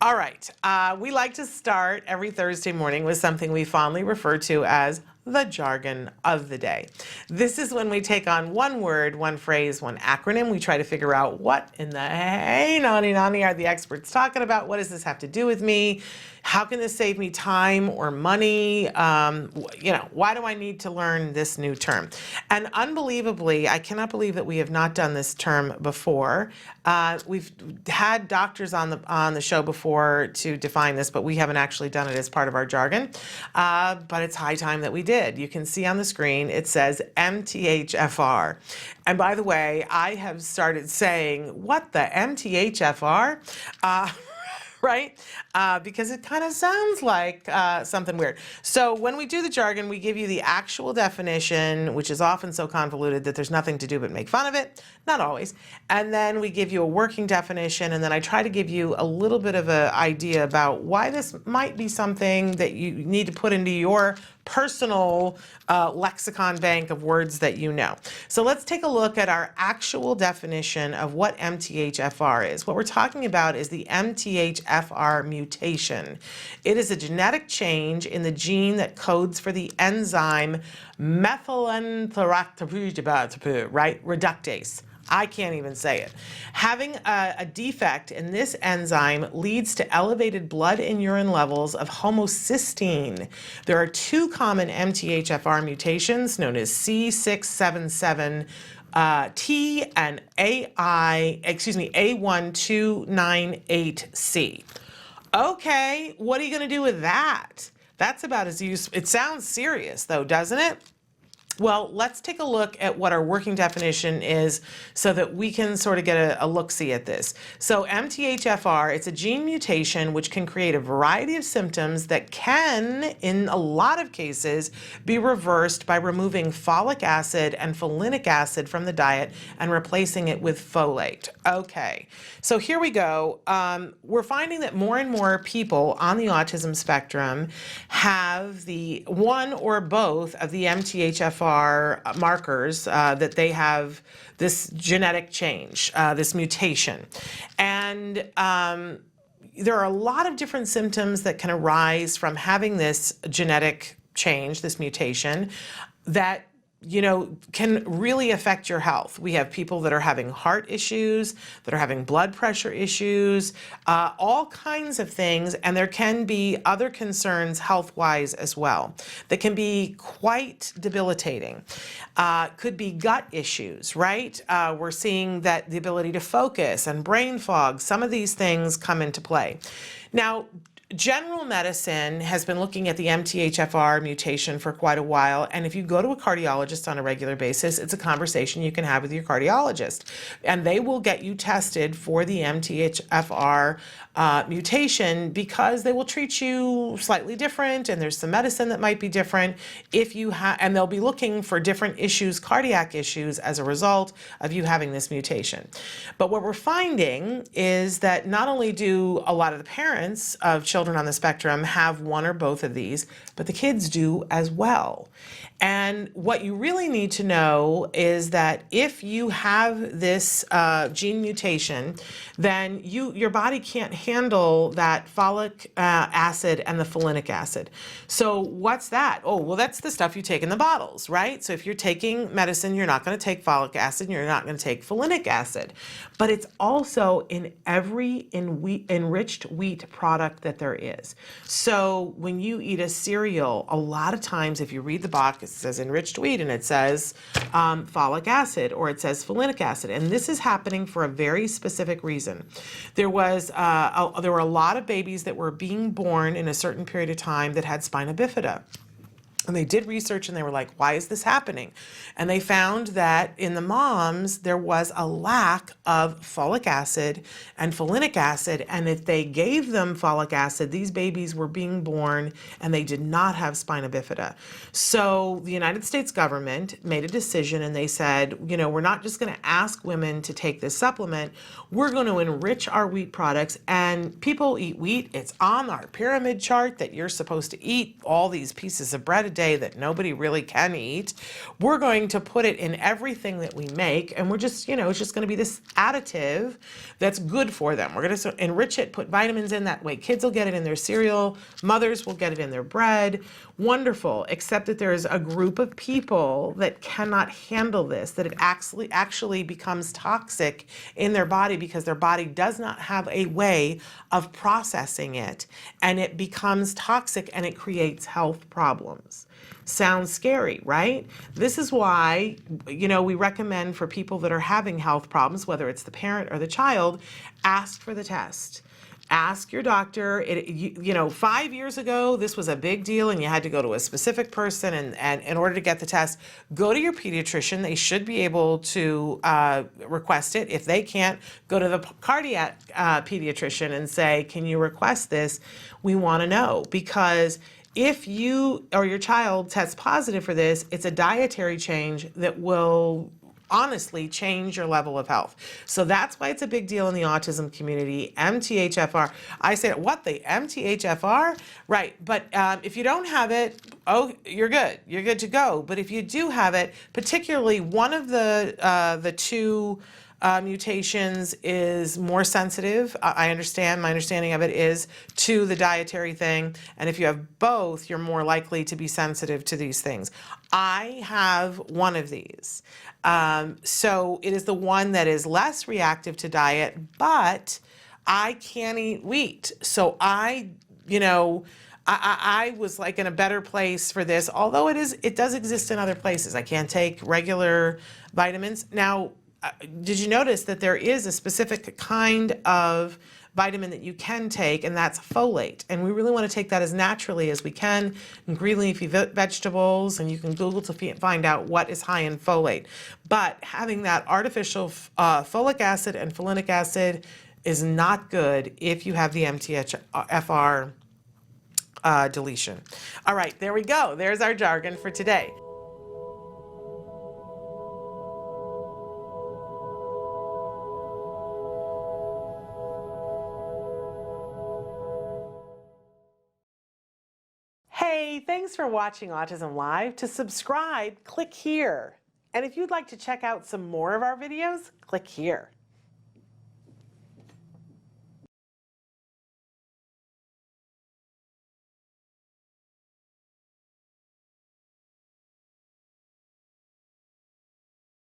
All right. We like to start every Thursday morning with something we fondly refer to as the jargon of the day. This is when we take on one word, one phrase, one acronym. We try to figure out what in the hey nani are the experts talking about? What does this have to do with me? How can this save me time or money? Why do I need to learn this new term? And unbelievably, I cannot believe that we have not done this term before. We've had doctors on the show before to define this, but we haven't actually done it as part of our jargon. But it's high time that we did. You can see on the screen it says MTHFR. And by the way, I have started saying, what the MTHFR? Right? Because it kind of sounds like something weird. So when we do the jargon, we give you the actual definition, which is often so convoluted that there's nothing to do but make fun of it. Not always. And then we give you a working definition, and then I try to give you a little bit of an idea about why this might be something that you need to put into your personal lexicon bank of words that you know. So let's take a look at our actual definition of what MTHFR is. What we're talking about is the MTHFR mutation. It is a genetic change in the gene that codes for the enzyme methylanthractopyridase, right? Reductase. I can't even say it. Having a defect in this enzyme leads to elevated blood and urine levels of homocysteine. There are two common MTHFR mutations known as C677T and A1298C. Okay, what are you going to do with that? That's about as useful. It sounds serious though, doesn't it? Well, let's take a look at what our working definition is so that we can sort of get a look-see at this. So MTHFR, it's a gene mutation which can create a variety of symptoms that can, in a lot of cases, be reversed by removing folic acid and folinic acid from the diet and replacing it with folate. Okay, so here we go. We're finding that more and more people on the autism spectrum have the one or both of the MTHFR markers that they have this genetic change, this mutation. And there are a lot of different symptoms that can arise from having this genetic change, this mutation, that can really affect your health. We have people that are having heart issues, that are having blood pressure issues, all kinds of things, and there can be other concerns health-wise as well that can be quite debilitating. Could be gut issues, right? We're seeing that the ability to focus and brain fog, some of these things come into play. Now, general medicine has been looking at the MTHFR mutation for quite a while, and if you go to a cardiologist on a regular basis, it's a conversation you can have with your cardiologist, and they will get you tested for the MTHFR mutation because they will treat you slightly different, and there's some medicine that might be different if you have, and they'll be looking for different issues, cardiac issues, as a result of you having this mutation. But what we're finding is that not only do a lot of the parents of children on the spectrum have one or both of these, but the kids do as well. And what you really need to know is that if you have this gene mutation, then your body can't handle that folic acid and the folinic acid. So what's that? Oh, well, that's the stuff you take in the bottles, right? So if you're taking medicine, you're not going to take folic acid, and you're not going to take folinic acid. But it's also in every enriched wheat product that there is. So when you eat a cereal, a lot of times if you read the box, it says enriched wheat and it says folic acid or it says folinic acid. And this is happening for a very specific reason. There were a lot of babies that were being born in a certain period of time that had spina bifida. And they did research and they were like, why is this happening? And they found that in the moms, there was a lack of folic acid and folinic acid. And if they gave them folic acid, these babies were being born and they did not have spina bifida. So the United States government made a decision and they said, we're not just going to ask women to take this supplement. We're going to enrich our wheat products, and people eat wheat. It's on our pyramid chart that you're supposed to eat all these pieces of bread a day that nobody really can eat. We're going to put it in everything that we make, and we're just, it's just going to be this additive that's good for them. We're going to enrich it, put vitamins in, that way kids will get it in their cereal, mothers will get it in their bread. Wonderful, except that there's a group of people that cannot handle this, that it actually becomes toxic in their body because their body does not have a way of processing it, and it becomes toxic and it creates health problems. Sounds scary, right? This is why, we recommend for people that are having health problems, whether it's the parent or the child, ask for the test. Ask your doctor. 5 years ago, this was a big deal and you had to go to a specific person and in order to get the test. Go to your pediatrician. They should be able to request it. If they can't, go to the cardiac pediatrician and say, can you request this? We want to know, because if you or your child tests positive for this, it's a dietary change that will honestly change your level of health. So that's why it's a big deal in the autism community. MTHFR. I say, what, the MTHFR? Right, but if you don't have it, you're good. You're good to go. But if you do have it, particularly one of the two mutations is more sensitive. I understand, my understanding of it is, to the dietary thing. And if you have both, you're more likely to be sensitive to these things. I have one of these. So it is the one that is less reactive to diet, but I can't eat wheat. So I was like in a better place for this, although it does exist in other places. I can't take regular vitamins. Now, did you notice that there is a specific kind of vitamin that you can take, and that's folate? And we really want to take that as naturally as we can in green leafy vegetables, and you can Google to find out what is high in folate. But having that artificial folic acid and folinic acid is not good if you have the MTHFR deletion. All right, there we go. There's our jargon for today. Hey, thanks for watching Autism Live. To subscribe, click here. And if you'd like to check out some more of our videos, click here.